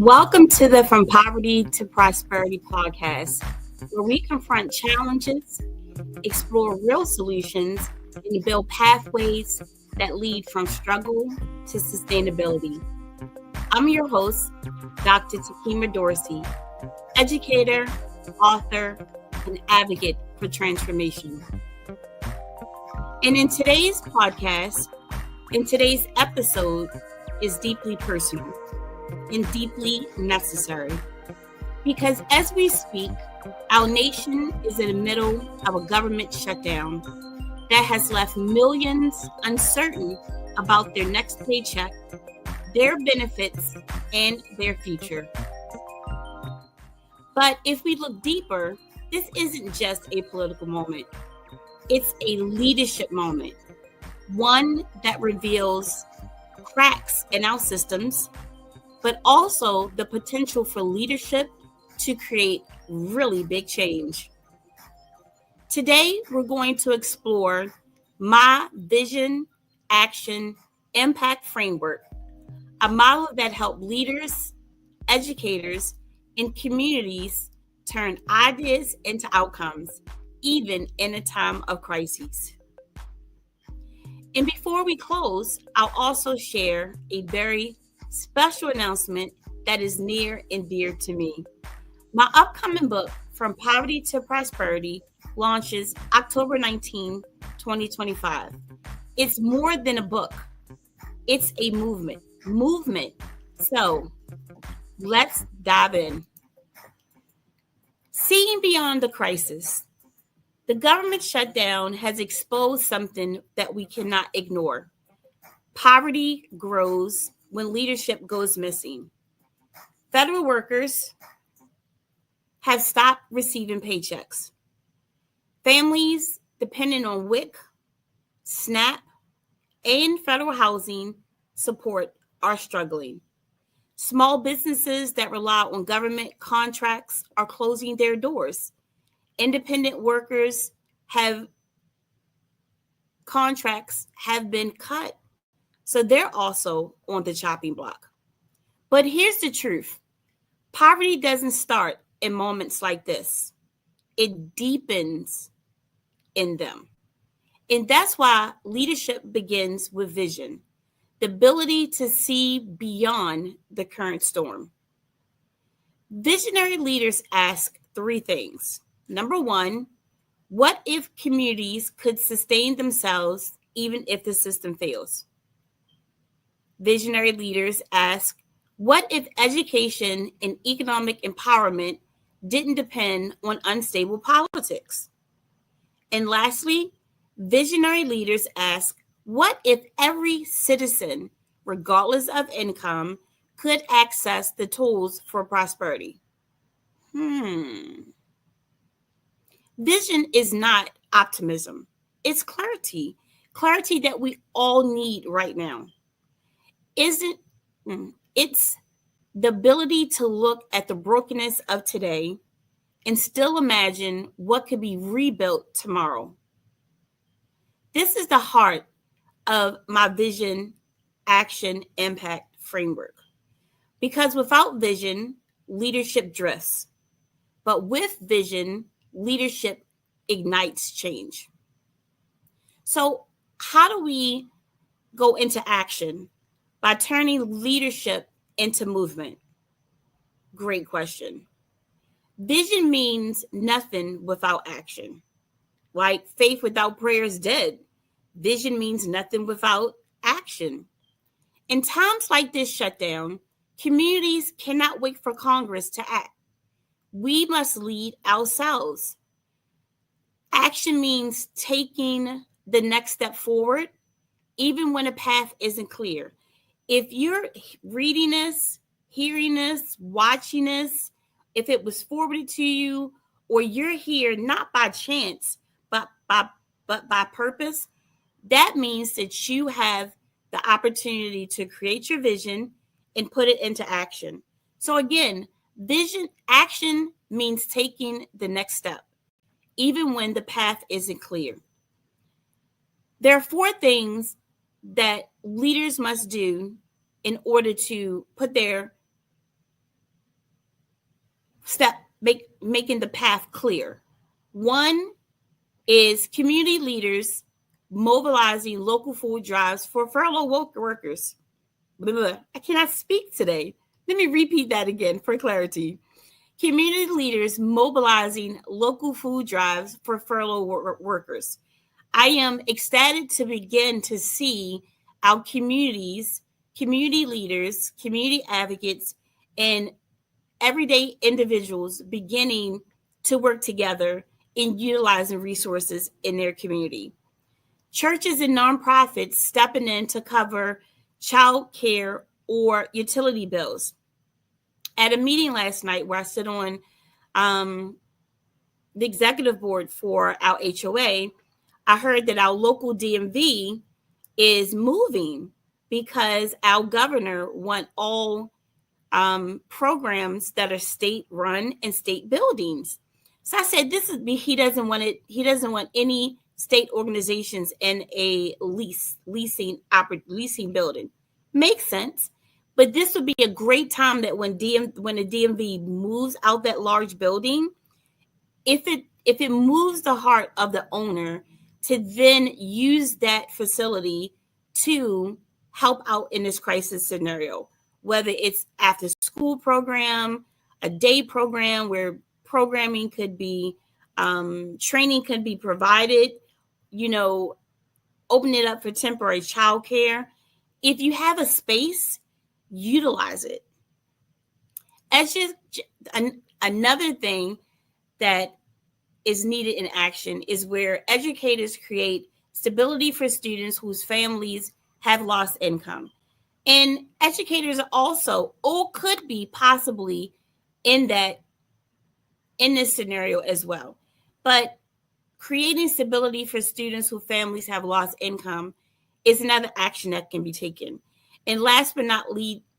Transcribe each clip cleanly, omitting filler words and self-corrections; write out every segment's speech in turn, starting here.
Welcome to the From Poverty to Prosperity podcast, where we confront challenges, explore real solutions, and build pathways that lead from struggle to sustainability. I'm your host, Dr. Tekemia Dorsey, educator, author, and advocate for transformation. And in today's episode is deeply personal and deeply necessary. Because as we speak, our nation is in the middle of a government shutdown that has left millions uncertain about their next paycheck, their benefits, and their future. But if we look deeper, this isn't just a political moment. It's a leadership moment, one that reveals cracks in our systems, but also the potential for leadership to create really big change. Today, we're going to explore my vision, action, impact framework, a model that helps leaders, educators, and communities turn ideas into outcomes, even in a time of crises. And before we close, I'll also share a very special announcement that is near and dear to me. My upcoming book, From Poverty to Prosperity, launches October 19, 2025. It's more than a book. It's a movement. So let's dive in. Seeing beyond the crisis. The government shutdown has exposed something that we cannot ignore. Poverty grows when leadership goes missing. Federal workers have stopped receiving paychecks. Families dependent on WIC, SNAP, and federal housing support are struggling. Small businesses that rely on government contracts are closing their doors. Independent workers contracts have been cut. So they're also on the chopping block. But here's the truth. Poverty doesn't start in moments like this. It deepens in them. And that's why leadership begins with vision, the ability to see beyond the current storm. Visionary leaders ask three things. Number one, what if communities could sustain themselves even if the system fails? Visionary leaders ask, what if education and economic empowerment didn't depend on unstable politics? And lastly, visionary leaders ask, what if every citizen, regardless of income, could access the tools for prosperity? Vision is not optimism. It's clarity that we all need right now. It's the ability to look at the brokenness of today and still imagine what could be rebuilt tomorrow. This is the heart of my vision, action, impact framework. Because without vision, leadership drifts. But with vision, leadership ignites change. So how do we go into action? By turning leadership into movement? Great question. Vision means nothing without action. Like faith without prayer is dead. Vision means nothing without action. In times like this shutdown, communities cannot wait for Congress to act. We must lead ourselves. Action means taking the next step forward, even when a path isn't clear. If you're reading this, hearing this, watching this, if it was forwarded to you, or you're here not by chance, but by purpose, that means that you have the opportunity to create your vision and put it into action. So again, action means taking the next step, even when the path isn't clear. There are four things that leaders must do in order to put their making the path clear. One is community leaders mobilizing local food drives for furlough workers. Blah, blah, blah. I cannot speak today. Let me repeat that again for clarity. Community leaders mobilizing local food drives for furlough workers. I am ecstatic to begin to see our communities, community leaders, community advocates, and everyday individuals beginning to work together in utilizing resources in their community. Churches and nonprofits stepping in to cover child care or utility bills. At a meeting last night where I sit on um, the executive board for our HOA, I heard that our local DMV is moving because our governor want all programs that are state run and state buildings. So I said, this is he doesn't want it. He doesn't want any state organizations in a leasing building. Makes sense. But this would be a great time that when the DMV moves out that large building, if it moves the heart of the owner to then use that facility to help out in this crisis scenario, whether it's after school program, a day program where programming could be, training could be provided, open it up for temporary childcare. If you have a space, utilize it. That's just another thing that is needed in action is where educators create stability for students whose families have lost income. And educators also, or could be possibly in this scenario as well. But creating stability for students whose families have lost income is another action that can be taken. And last but not least,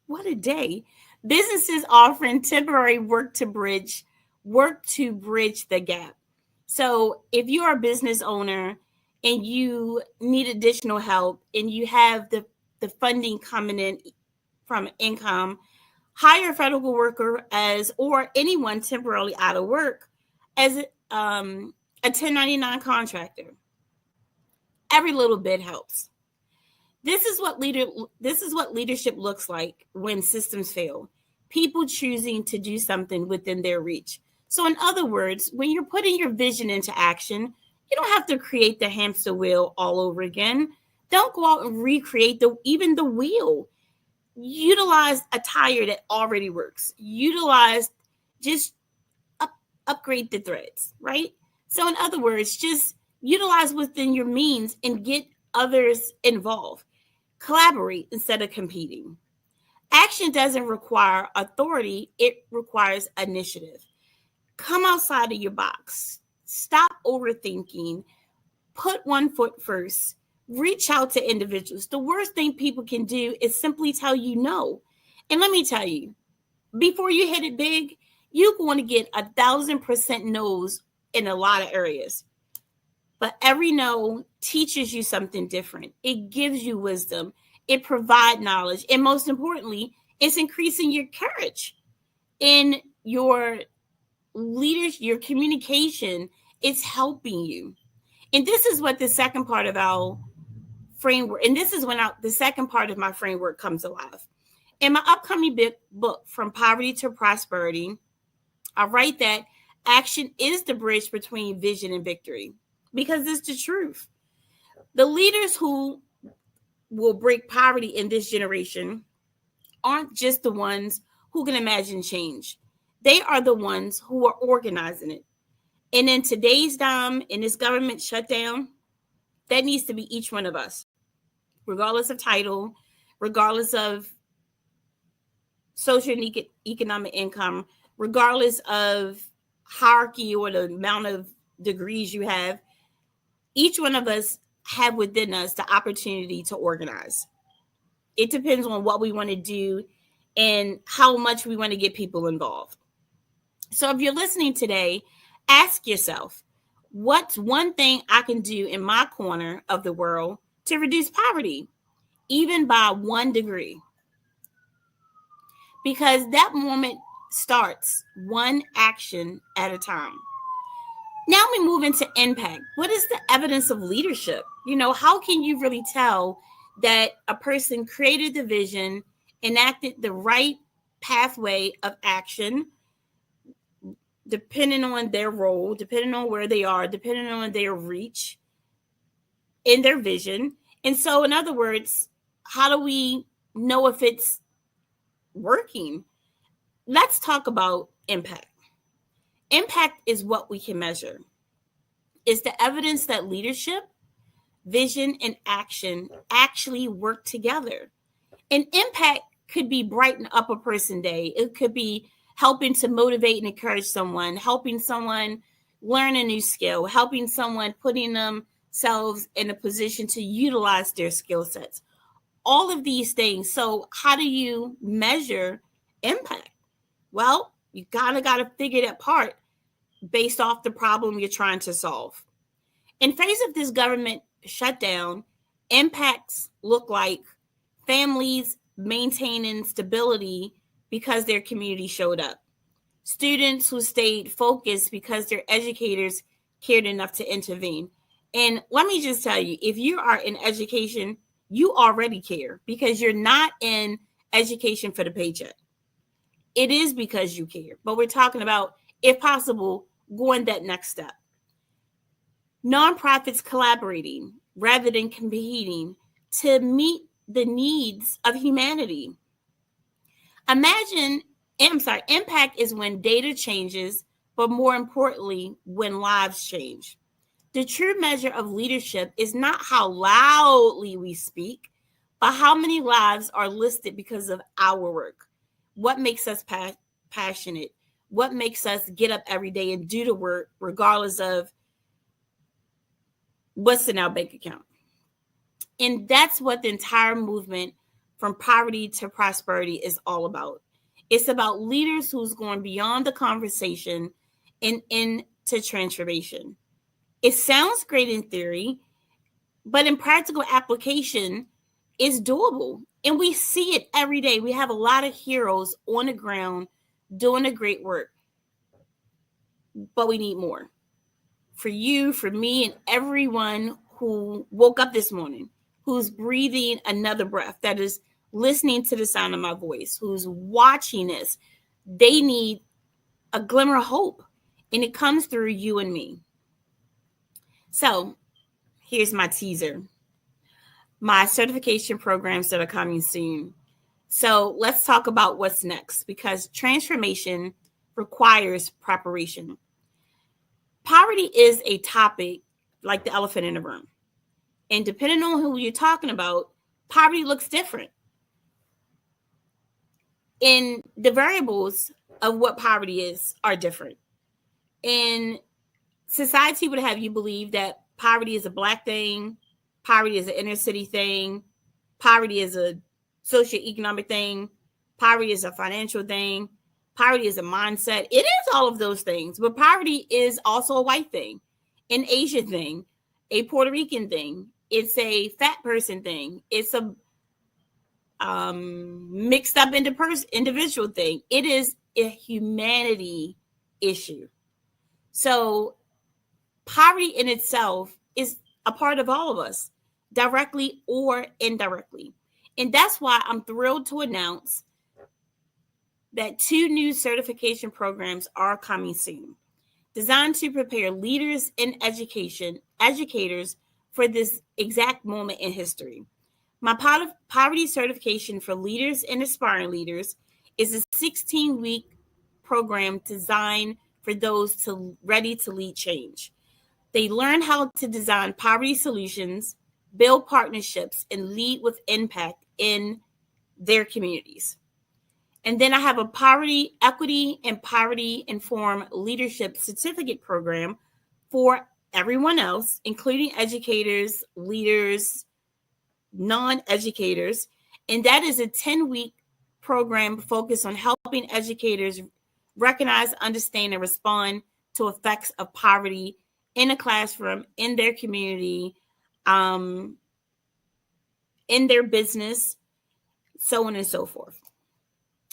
what a day. Businesses offering temporary work to bridge the gap. So if you're a business owner and you need additional help and you have the funding coming in from income, hire a federal worker or anyone temporarily out of work as a 1099 contractor. Every little bit helps. This is what leadership looks like when systems fail. People choosing to do something within their reach. So in other words, when you're putting your vision into action, you don't have to create the hamster wheel all over again. Don't go out and recreate even the wheel. Utilize a tire that already works. Just upgrade the threads, right? So in other words, just utilize within your means and get others involved. Collaborate instead of competing. Action doesn't require authority, it requires initiative. Come outside of your box. Stop overthinking. Put one foot first. Reach out to individuals. The worst thing people can do is simply tell you no. And let me tell you, before you hit it big, you're going to get 1,000% no's in a lot of areas. But every no teaches you something different. It gives you wisdom. It provides knowledge. And most importantly, it's increasing your courage in your leadership, your communication. It's helping you. And this is what the second part of our framework, and this is when the second part of my framework comes alive. In my upcoming book, From Poverty to Prosperity, I write that action is the bridge between vision and victory. Because it's the truth. The leaders who will break poverty in this generation aren't just the ones who can imagine change. They are the ones who are organizing it. And in today's time, in this government shutdown, that needs to be each one of us, regardless of title, regardless of social and economic income, regardless of hierarchy or the amount of degrees you have. Each one of us have within us the opportunity to organize. It depends on what we want to do and how much we want to get people involved. So if you're listening today, ask yourself, what's one thing I can do in my corner of the world to reduce poverty? even by 1 degree, because that moment starts one action at a time. Now we move into impact. What is the evidence of leadership? How can you really tell that a person created the vision, enacted the right pathway of action, depending on their role, depending on where they are, depending on their reach in their vision? And so, in other words, how do we know if it's working? Let's talk about impact. Impact is what we can measure. It's the evidence that leadership, vision, and action actually work together. And impact could be brighten up a person's day. It could be helping to motivate and encourage someone, helping someone learn a new skill, helping someone putting themselves in a position to utilize their skill sets. All of these things. So how do you measure impact? Well, you got to figure that part based off the problem you're trying to solve. In face of this government shutdown, impacts look like families maintaining stability because their community showed up. Students who stayed focused because their educators cared enough to intervene. And let me just tell you, if you are in education, you already care because you're not in education for the paycheck. It is because you care. But we're talking about, if possible, going that next step. Nonprofits collaborating rather than competing to meet the needs of humanity. Impact is when data changes, but more importantly, when lives change. The true measure of leadership is not how loudly we speak, but how many lives are listed because of our work. What makes us passionate? What makes us get up every day and do the work regardless of what's in our bank account? And that's what the entire movement from poverty to prosperity is all about. It's about leaders who's going beyond the conversation and into transformation. It sounds great in theory, but in practical application, it's doable. And we see it every day. We have a lot of heroes on the ground doing a great work, but we need more. For you, for me, and everyone who woke up this morning, who's breathing another breath, that is listening to the sound of my voice, who's watching this, they need a glimmer of hope. And it comes through you and me. So here's my teaser. My certification programs that are coming soon. So let's talk about what's next, because transformation requires preparation. Poverty is a topic like the elephant in the room. And depending on who you're talking about, poverty looks different. And the variables of what poverty is are different. And society would have you believe that poverty is a Black thing, poverty is an inner city thing, poverty is a socioeconomic thing, poverty is a financial thing, poverty is a mindset. It is all of those things, but poverty is also a white thing, an Asian thing, a Puerto Rican thing. It's a fat person thing. It's a mixed up individual thing. It is a humanity issue. So poverty in itself is a part of all of us, directly or indirectly. And that's why I'm thrilled to announce that 2 new certification programs are coming soon, designed to prepare leaders in educators for this exact moment in history. My poverty certification for leaders and aspiring leaders is a 16-week program designed for those ready to lead change. They learn how to design poverty solutions, build partnerships, and lead with impact in their communities. And then I have a poverty, equity, and poverty informed leadership certificate program for everyone else, including educators, leaders, non-educators. And that is a 10-week program focused on helping educators recognize, understand, and respond to effects of poverty in a classroom, in their community, in their business, so on and so forth.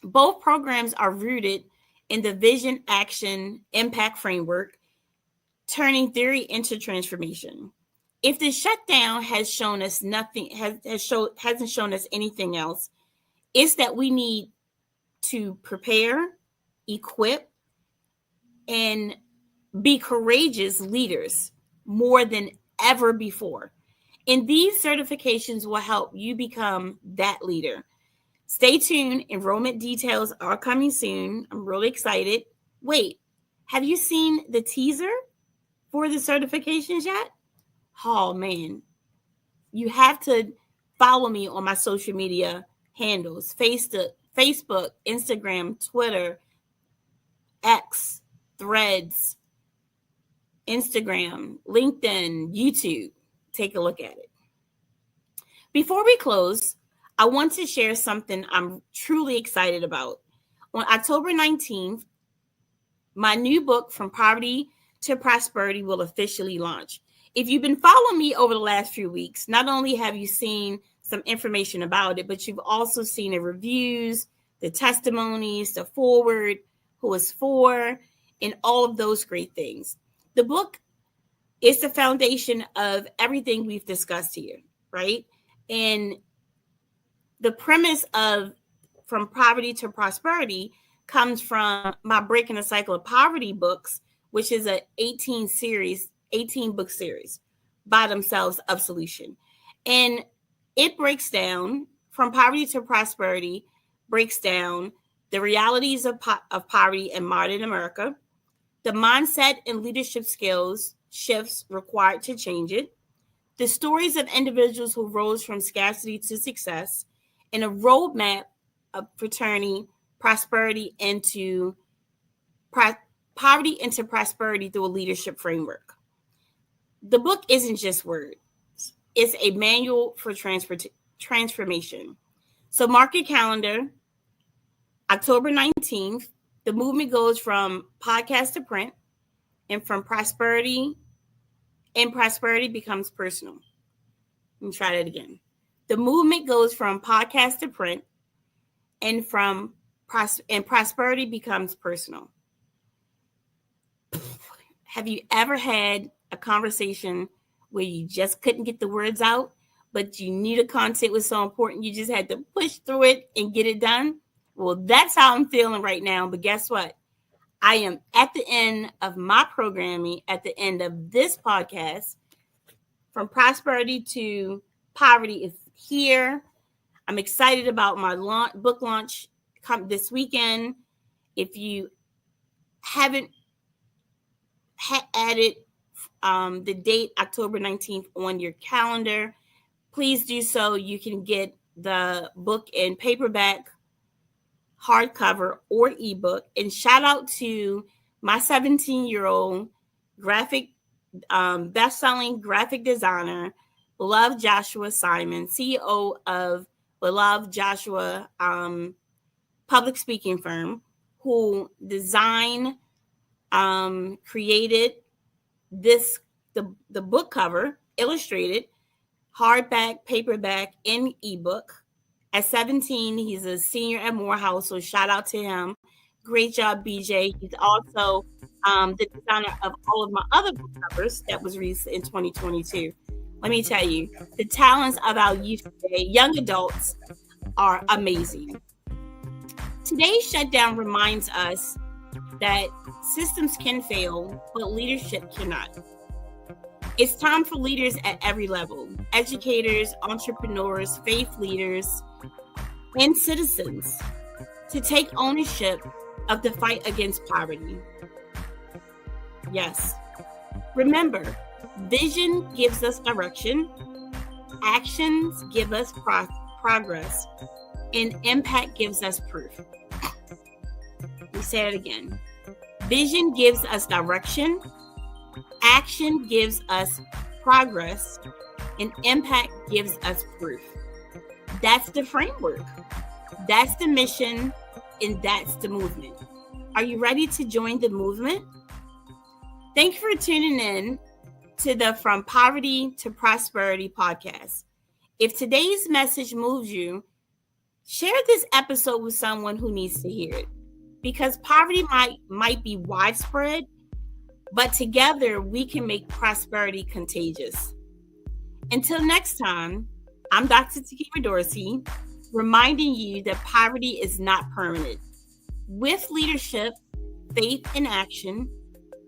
Both programs are rooted in the vision, action, impact framework, turning theory into transformation. If the shutdown has shown us nothing, hasn't shown us anything else, it's that we need to prepare, equip, and be courageous leaders more than ever before. And these certifications will help you become that leader. Stay tuned. Enrollment details are coming soon. I'm really excited. Wait, have you seen the teaser for the certifications yet? Oh, man. You have to follow me on my social media handles: Facebook, Instagram, Twitter, X, Threads, Instagram, LinkedIn, YouTube. Take a look at it. Before we close, I want to share something I'm truly excited about. On October 19th, my new book, From Poverty to Prosperity, will officially launch. If you've been following me over the last few weeks, not only have you seen some information about it, but you've also seen the reviews, the testimonies, the forward, who it's for, and all of those great things. The book is the foundation of everything we've discussed here, right? And the premise of From Poverty to Prosperity comes from my Breaking the Cycle of Poverty books, which is a 18 book series by themselves of solution. And it breaks down, From Poverty to Prosperity breaks down the realities of poverty in modern America, the mindset and leadership skills shifts required to change it, the stories of individuals who rose from scarcity to success, and a roadmap of turning poverty into prosperity through a leadership framework. The book isn't just words. It's a manual for transformation. So mark your calendar, October 19th. The movement goes from podcast to print, and from prosperity becomes personal. Let me try that again. The movement goes from podcast to print, and prosperity becomes personal. Have you ever had a conversation where you just couldn't get the words out, but you knew the content was so important, you just had to push through it and get it done? Well, that's how I'm feeling right now. But guess what? I am at the end of my programming, at the end of this podcast. From Prosperity to Poverty is here. I'm excited about my book launch this weekend. If you haven't added the date October 19th on your calendar, please do so. You can get the book in paperback, hardcover, or ebook. And shout out to my 17-year-old best-selling graphic designer, Beloved Joshua Simon, CEO of Beloved Joshua public speaking firm, who designed, created the book cover, illustrated, hardback, paperback, and ebook. At 17, he's a senior at Morehouse, so shout out to him. Great job, BJ. He's also the designer of all of my other book covers that was released in 2022. Let me tell you, the talents of our youth today, young adults, are amazing. Today's shutdown reminds us that systems can fail, but leadership cannot. It's time for leaders at every level: educators, entrepreneurs, faith leaders, and citizens to take ownership of the fight against poverty. Yes. Remember, vision gives us direction, actions give us progress, and impact gives us proof. Let me say it again. Vision gives us direction, action gives us progress, and impact gives us proof. That's the framework. That's the mission, and that's the movement. Are you ready to join the movement? Thank you for tuning in to the From Poverty to Prosperity podcast. If today's message moves you, share this episode with someone who needs to hear it. Because poverty might be widespread, but together we can make prosperity contagious. Until next time, I'm Dr. Tekemia Dorsey, reminding you that poverty is not permanent. With leadership, faith, and action,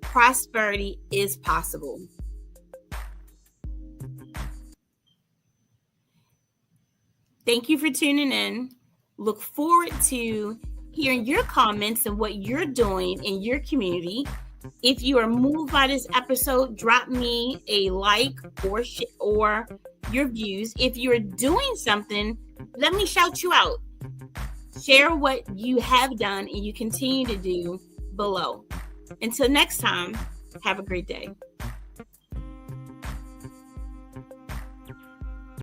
prosperity is possible. Thank you for tuning in. Look forward to hearing your comments and what you're doing in your community. If you are moved by this episode, drop me a like or your views. If you're doing something, let me shout you out. Share what you have done and you continue to do below. Until next time, have a great day.